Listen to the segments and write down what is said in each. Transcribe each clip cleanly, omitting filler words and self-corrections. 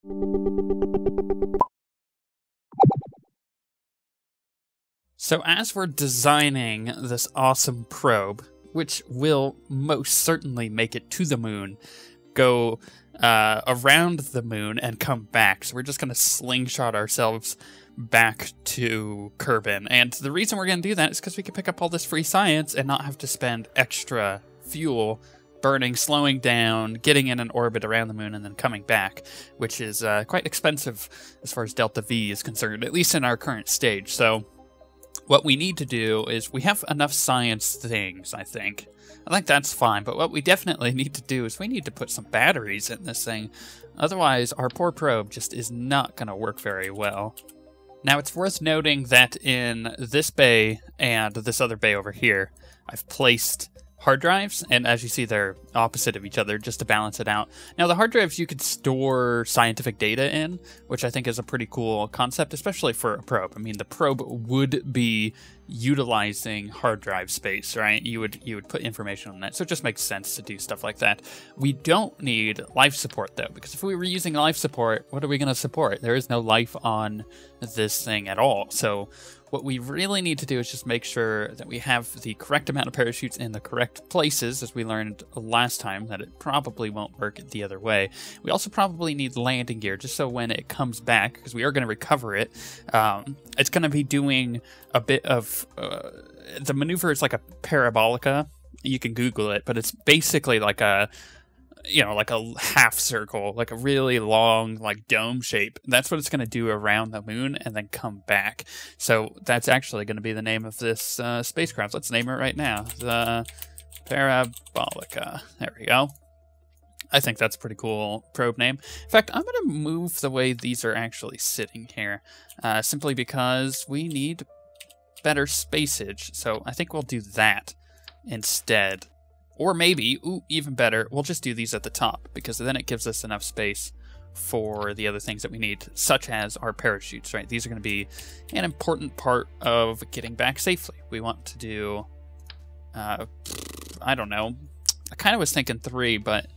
So as we're designing this awesome probe, which will most certainly make it to the moon, go around the moon and come back. So we're just going to slingshot ourselves back to Kerbal. And the reason we're going to do that is because we can pick up all this free science and not have to spend extra fuel burning, slowing down, getting in an orbit around the moon, and then coming back, which is quite expensive as far as Delta V is concerned, at least in our current stage. So what we need to do is we have enough science things, I think. I think that's fine, but what we definitely need to do is we need to put some batteries in this thing. Otherwise, our poor probe just is not going to work very well. Now, it's worth noting that in this bay and this other bay over here, I've placed hard drives, and as you see, they're opposite of each other just to balance it out. Now, the hard drives you could store scientific data in, which I think is a pretty cool concept, especially for a probe. I mean, the probe would be utilizing hard drive space, right? You would put information on that, so it just makes sense to do stuff like that. We don't need life support, though, because if we were using life support, what are we going to support? There is no life on this thing at all, so what we really need to do is just make sure that we have the correct amount of parachutes in the correct places, as we learned last time, that it probably won't work the other way. We also probably need landing gear, just so when it comes back, because we are going to recover it, it's going to be doing a bit of... the maneuver is like a parabolica. You can Google it, but it's basically like a... like a half circle, like a really long, like dome shape. That's what it's going to do around the moon and then come back. So that's actually going to be the name of this spacecraft. Let's name it right now. The Parabolica. There we go. I think that's a pretty cool probe name. In fact, I'm going to move the way these are actually sitting here, simply because we need better spacage. So I think we'll do that instead. Or maybe, even better, we'll just do these at the top, because then it gives us enough space for the other things that we need, such as our parachutes, right? These are going to be an important part of getting back safely. We want to do, I don't know, I kind of was thinking 3, but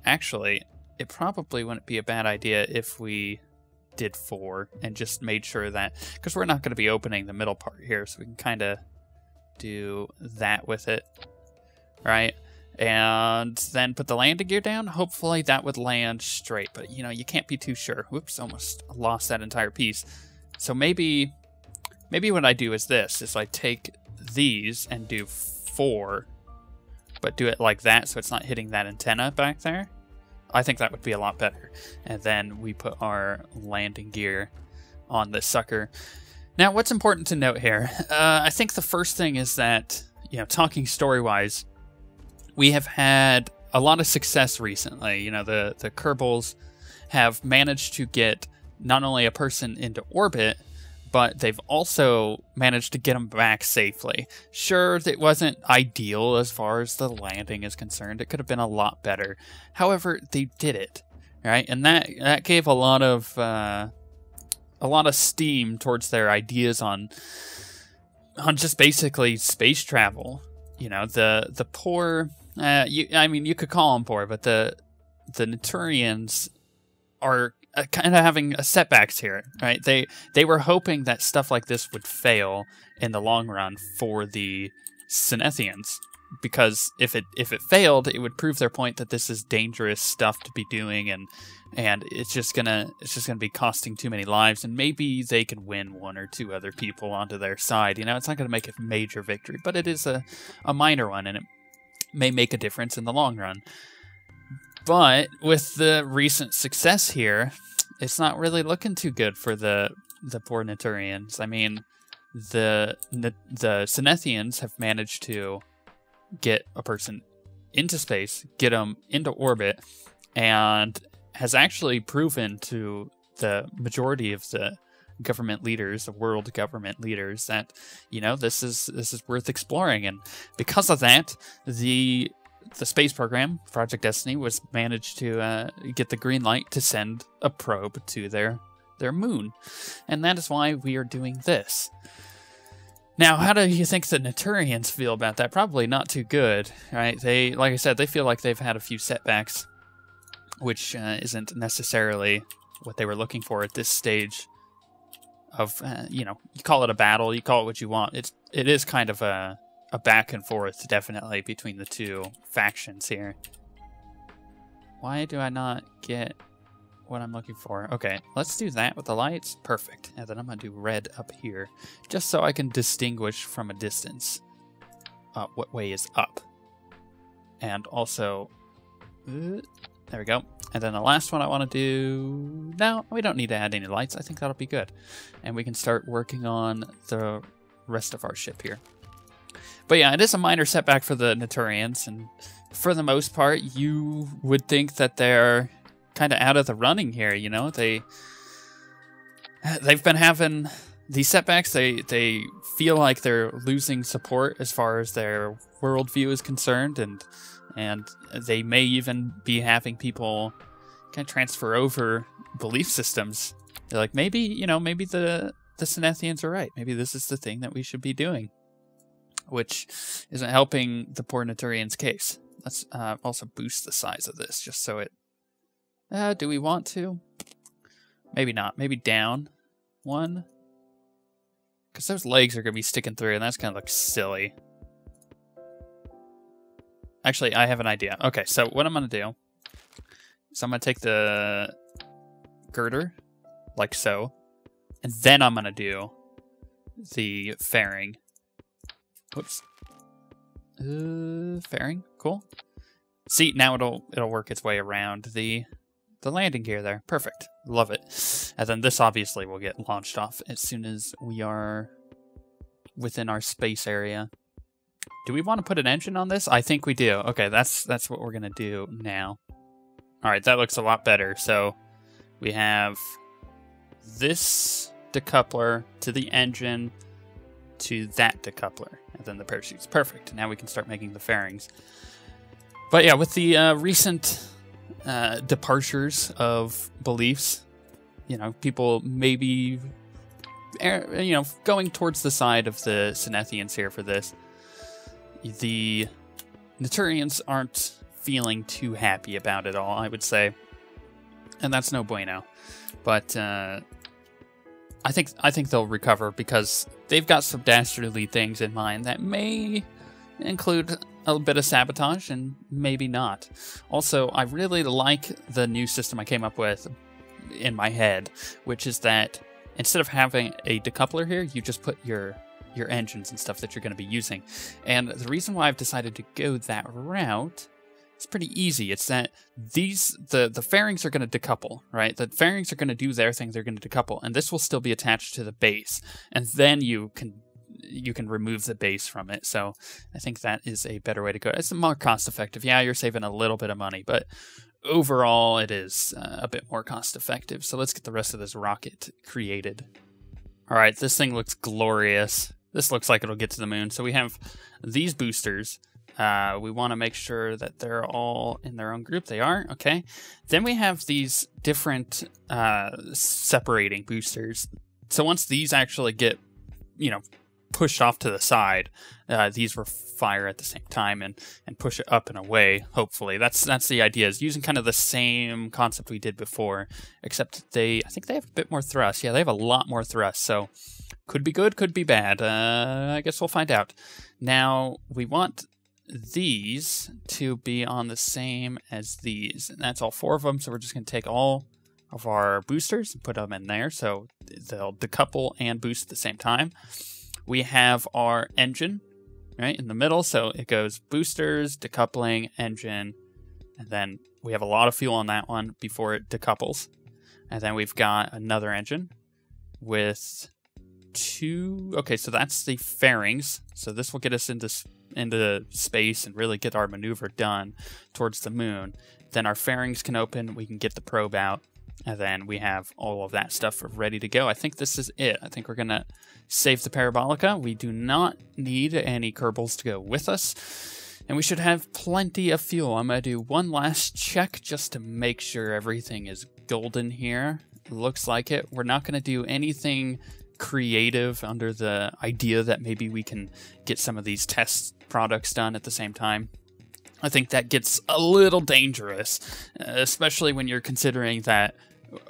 actually, it probably wouldn't be a bad idea if we did 4 and just made sure that, because we're not going to be opening the middle part here, so we can kind of do that with it. Right, and then put the landing gear down. Hopefully that would land straight, but you can't be too sure. Whoops, almost lost that entire piece. So maybe what I do is this, is I take these and do 4, but do it like that so it's not hitting that antenna back there. I think that would be a lot better. And then we put our landing gear on this sucker. Now, what's important to note here, I think the first thing is that, talking story-wise, we have had a lot of success recently. The Kerbals have managed to get not only a person into orbit, but they've also managed to get them back safely. Sure, it wasn't ideal as far as the landing is concerned. It could have been a lot better. However, they did it, right? And that gave a lot of steam towards their ideas on just basically space travel. The poor... you could call them poor, but the Naturians are kind of having setbacks here, right? They were hoping that stuff like this would fail in the long run for the Synethians, because if it failed, it would prove their point that this is dangerous stuff to be doing, and it's just gonna be costing too many lives, and maybe they could win 1 or 2 other people onto their side. It's not gonna make a major victory, but it is a minor one, and it may make a difference in the long run. But with the recent success here, it's not really looking too good for the poor Naturians. I mean, the Synethians have managed to get a person into space, get them into orbit, and has actually proven to the majority of the government leaders, the world government leaders, that this is worth exploring. And because of that, the space program, Project Destiny, was managed to get the green light to send a probe to their moon, and that is why we are doing this. Now, how do you think the Naturians feel about that? Probably not too good, right? They, like I said, they feel like they've had a few setbacks, which isn't necessarily what they were looking for at this stage of, you know, you call it a battle, you call it what you want. It is kind of a back and forth, definitely, between the two factions here. Why do I not get what I'm looking for? Okay, let's do that with the lights. Perfect. And then I'm going to do red up here, just so I can distinguish from a distance what way is up. And also, there we go. And then the last one I want to do... No, we don't need to add any lights. I think that'll be good. And we can start working on the rest of our ship here. But yeah, it is a minor setback for the Naturians, and for the most part, you would think that they're kind of out of the running here, you know? They've been having these setbacks. They feel like they're losing support as far as their worldview is concerned, and they may even be having people kind of transfer over belief systems. They're like, maybe, you know, maybe the Senethians are right. Maybe this is the thing that we should be doing, which isn't helping the poor Naturians' case. Let's also boost the size of this, just so it... do we want to? Maybe not. Maybe down one. Because those legs are going to be sticking through, and that's going to look silly. Actually, I have an idea. Okay, so what I'm going to do is I'm going to take the girder, like so, and then I'm going to do the fairing. Whoops. Fairing, cool. See, now it'll work its way around the landing gear there. Perfect. Love it. And then this obviously will get launched off as soon as we are within our space area. Do we want to put an engine on this? I think we do. Okay, that's what we're gonna do now. Alright, that looks a lot better. So we have this decoupler to the engine to that decoupler, and then the parachutes. Perfect. Now we can start making the fairings. But yeah, with the recent departures of beliefs, you know, people maybe, you know, going towards the side of the Senethians here for this. The Naturians aren't feeling too happy about it all, I would say, and that's no bueno. But I think they'll recover, because they've got some dastardly things in mind that may include a bit of sabotage and maybe not. Also, I really like the new system I came up with in my head, which is that instead of having a decoupler here, you just put your engines and stuff that you're going to be using. And the reason why I've decided to go that route is pretty easy. It's that the fairings are going to decouple, right? The fairings are going to do their thing. They're going to decouple, and this will still be attached to the base, and then you can remove the base from it. So I think that is a better way to go. It's more cost effective. Yeah, you're saving a little bit of money, but overall it is a bit more cost effective. So let's get the rest of this rocket created. All right, this thing looks glorious. This looks like it'll get to the moon. So we have these boosters. We want to make sure that they're all in their own group. They are. Okay. Then we have these different separating boosters. So once these actually get, you know, pushed off to the side, these will fire at the same time and push it up and away, hopefully. That's the idea, is using kind of the same concept we did before, except I think they have a bit more thrust. Yeah, they have a lot more thrust, so could be good, could be bad. I guess we'll find out. Now, we want these to be on the same as these, and that's all 4 of them, so we're just going to take all of our boosters and put them in there, so they'll decouple and boost at the same time. We have our engine right in the middle, so it goes boosters, decoupling, engine, and then we have a lot of fuel on that one before it decouples. And then we've got another engine with 2. Okay, so that's the fairings. So this will get us into space and really get our maneuver done towards the moon. Then our fairings can open, we can get the probe out, and then we have all of that stuff ready to go. I think this is it. I think we're going to save the Parabolica. We do not need any Kerbals to go with us, and we should have plenty of fuel. I'm going to do one last check just to make sure everything is golden here. Looks like it. We're not going to do anything creative under the idea that maybe we can get some of these test products done at the same time. I think that gets a little dangerous, especially when you're considering that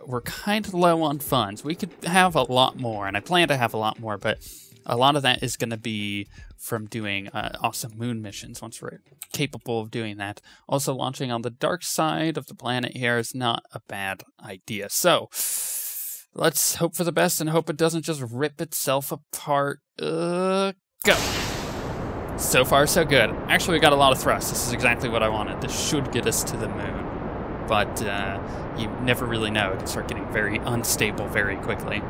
we're kind of low on funds. We could have a lot more, and I plan to have a lot more, but a lot of that is going to be from doing awesome moon missions once we're capable of doing that. Also, launching on the dark side of the planet here is not a bad idea. So, let's hope for the best and hope it doesn't just rip itself apart. Go! So far, so good. Actually, we got a lot of thrust. This is exactly what I wanted. This should get us to the moon. But you never really know. It can start getting very unstable very quickly.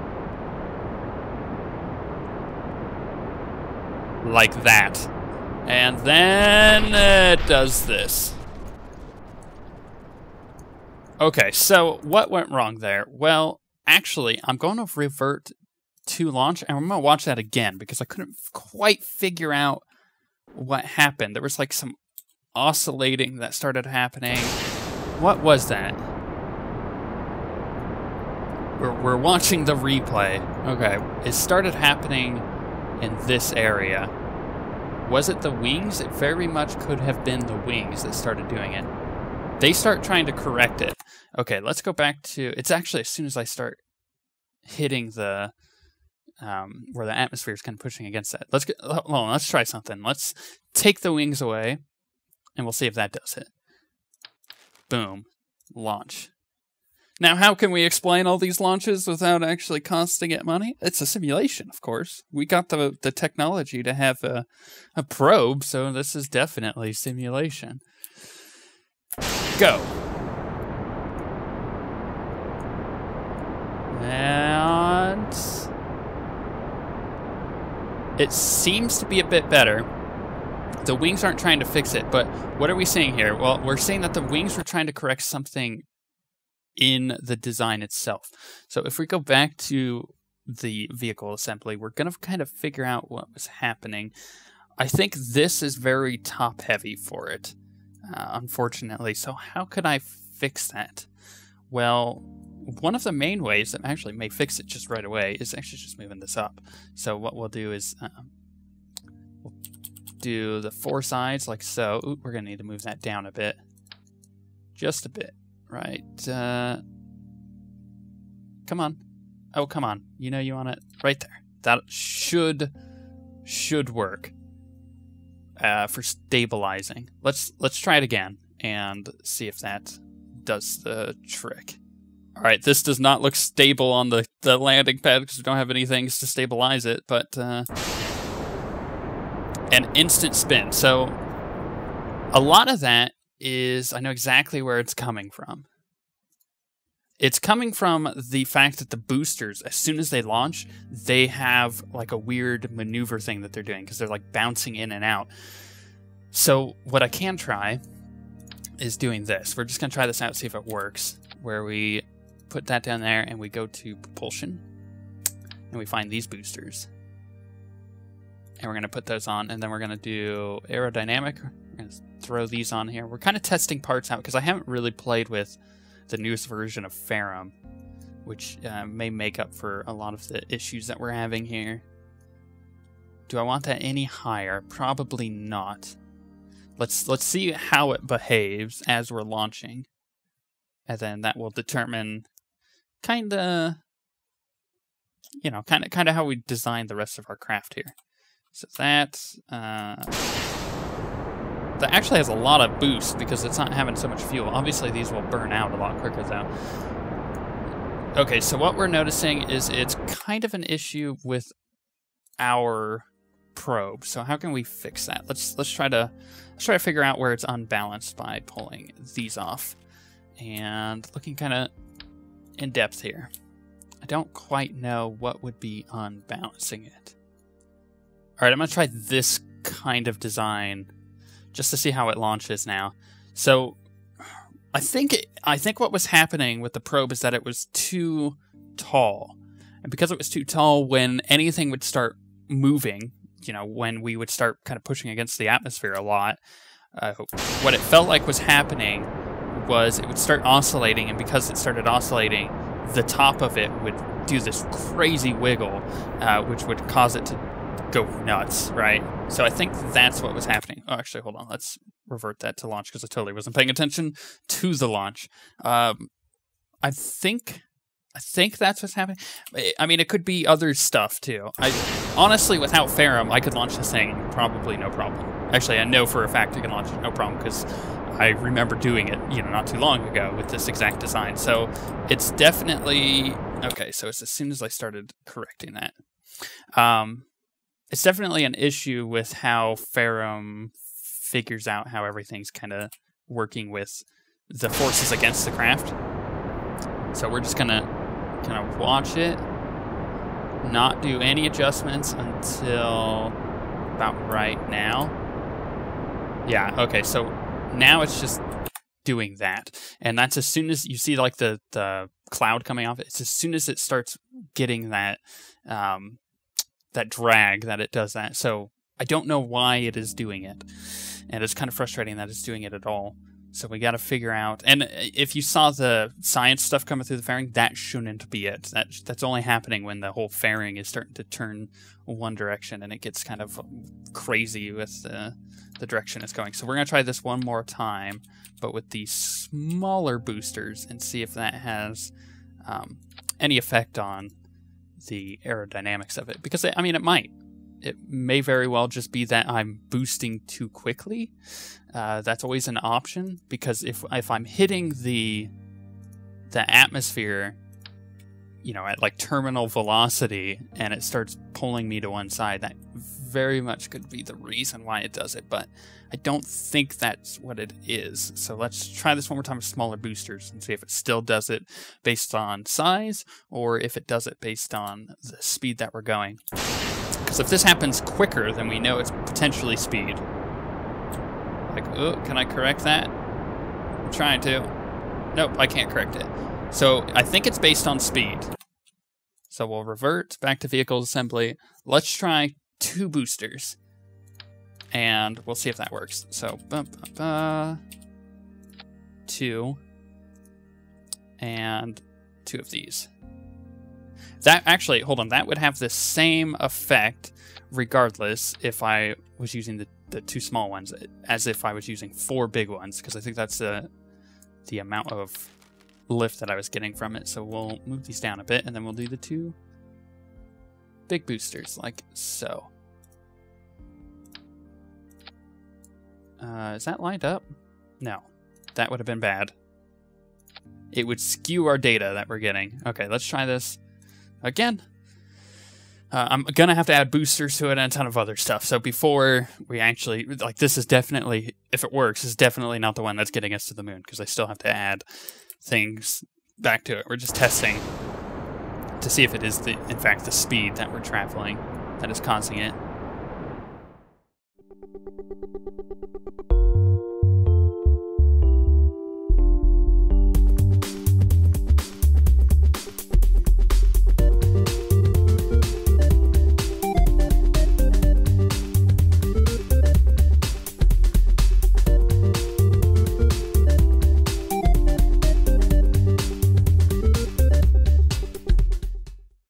Like that. And then it does this. Okay, so what went wrong there? Well, actually, I'm going to revert to launch, and I'm going to watch that again because I couldn't quite figure out what happened. There was like some oscillating that started happening. What was that? We're watching the replay. Okay, it started happening in this area. Was it the wings? It very much could have been the wings that started doing it. They start trying to correct it. Okay, let's go back to... It's actually as soon as I start hitting the... where the atmosphere is kind of pushing against that. Hold on, let's try something. Let's take the wings away, and we'll see if that does it. Boom. Launch. Now, how can we explain all these launches without actually costing it money? It's a simulation, of course. We got the technology to have a probe, so this is definitely simulation. Go. And... it seems to be a bit better. The wings aren't trying to fix it, but what are we seeing here? Well, we're saying that the wings were trying to correct something in the design itself. So if we go back to the vehicle assembly, we're going to kind of figure out what was happening. I think this is very top-heavy for it, unfortunately. So how could I fix that? Well, one of the main ways that actually may fix it just right away is actually just moving this up. So what we'll do is we'll do the 4 sides like so. Ooh, we're going to need to move that down a bit. Just a bit. Right. Come on. Oh, come on. You know you want it right there. That should work for stabilizing. Let's try it again and see if that does the trick. All right, this does not look stable on the landing pad because we don't have any things to stabilize it, but an instant spin. So a lot of that is, I know exactly where it's coming from. It's coming from the fact that the boosters, as soon as they launch, they have like a weird maneuver thing that they're doing because they're like bouncing in and out. So what I can try is doing this. We're just going to try this out, see if it works, where we put that down there and we go to propulsion and we find these boosters. And we're going to put those on, and then we're going to do aerodynamic. We're going to throw these on here. We're kind of testing parts out because I haven't really played with the newest version of Ferrum, which may make up for a lot of the issues that we're having here. Do I want that any higher? Probably not. Let's see how it behaves as we're launching, and then that will determine kind of how we design the rest of our craft here. So that actually has a lot of boost because it's not having so much fuel. Obviously, these will burn out a lot quicker, though. Okay, so what we're noticing is it's kind of an issue with our probe. So how can we fix that? Let's try to figure out where it's unbalanced by pulling these off and looking kind of in depth here. I don't quite know what would be unbalancing it. All right, I'm going to try this kind of design just to see how it launches now. So I think what was happening with the probe is that it was too tall. And because it was too tall, when anything would start moving, when we would start kind of pushing against the atmosphere a lot, what it felt like was happening was it would start oscillating, and because it started oscillating, the top of it would do this crazy wiggle, which would cause it to go nuts, right? So I think that's what was happening. Oh, actually, hold on. Let's revert that to launch because I totally wasn't paying attention to the launch. I think that's what's happening. I mean, it could be other stuff too. Honestly, without Ferrum, I could launch this thing probably no problem. Actually, I know for a fact I can launch it no problem because I remember doing it, not too long ago with this exact design. So it's definitely okay. So it's as soon as I started correcting that, it's definitely an issue with how Ferrum figures out how everything's kind of working with the forces against the craft. So we're just gonna kind of watch it, not do any adjustments until about right now. Yeah, okay, so now it's just doing that. And that's as soon as you see like the cloud coming off, it's as soon as it starts getting that that drag that it does that. So I don't know why it is doing it. And it's kind of frustrating that it's doing it at all. So we got to figure out, and if you saw the science stuff coming through the fairing, that shouldn't be it. That's only happening when the whole fairing is starting to turn one direction, and it gets kind of crazy with the direction it's going. So we're going to try this one more time, but with these smaller boosters, and see if that has any effect on the aerodynamics of it. Because, I mean, it might. It may very well just be that I'm boosting too quickly. That's always an option, because if I'm hitting the atmosphere, at like terminal velocity, and it starts pulling me to one side, that very much could be the reason why it does it. But I don't think that's what it is. So let's try this one more time with smaller boosters and see if it still does it based on size, or if it does it based on the speed that we're going. Because if this happens quicker, then we know it's potentially speed. Like, oh, can I correct that? I'm trying to. Nope, I can't correct it. So I think it's based on speed. So we'll revert back to vehicle assembly. Let's try 2 boosters. And we'll see if that works. So, 2. And 2 of these. That actually, hold on, that would have the same effect regardless if I was using the 2 small ones as if I was using 4 big ones, because I think that's the amount of lift that I was getting from it. So we'll move these down a bit, and then we'll do the 2 big boosters, like so. Is that lined up? No, that would have been bad. It would skew our data that we're getting. Okay, let's try this again. I'm gonna have to add boosters to it and a ton of other stuff. So before we actually, like, this is definitely, if it works, is definitely not the one that's getting us to the moon, because I still have to add things back to it. We're just testing to see if it is in fact the speed that we're traveling that is causing it.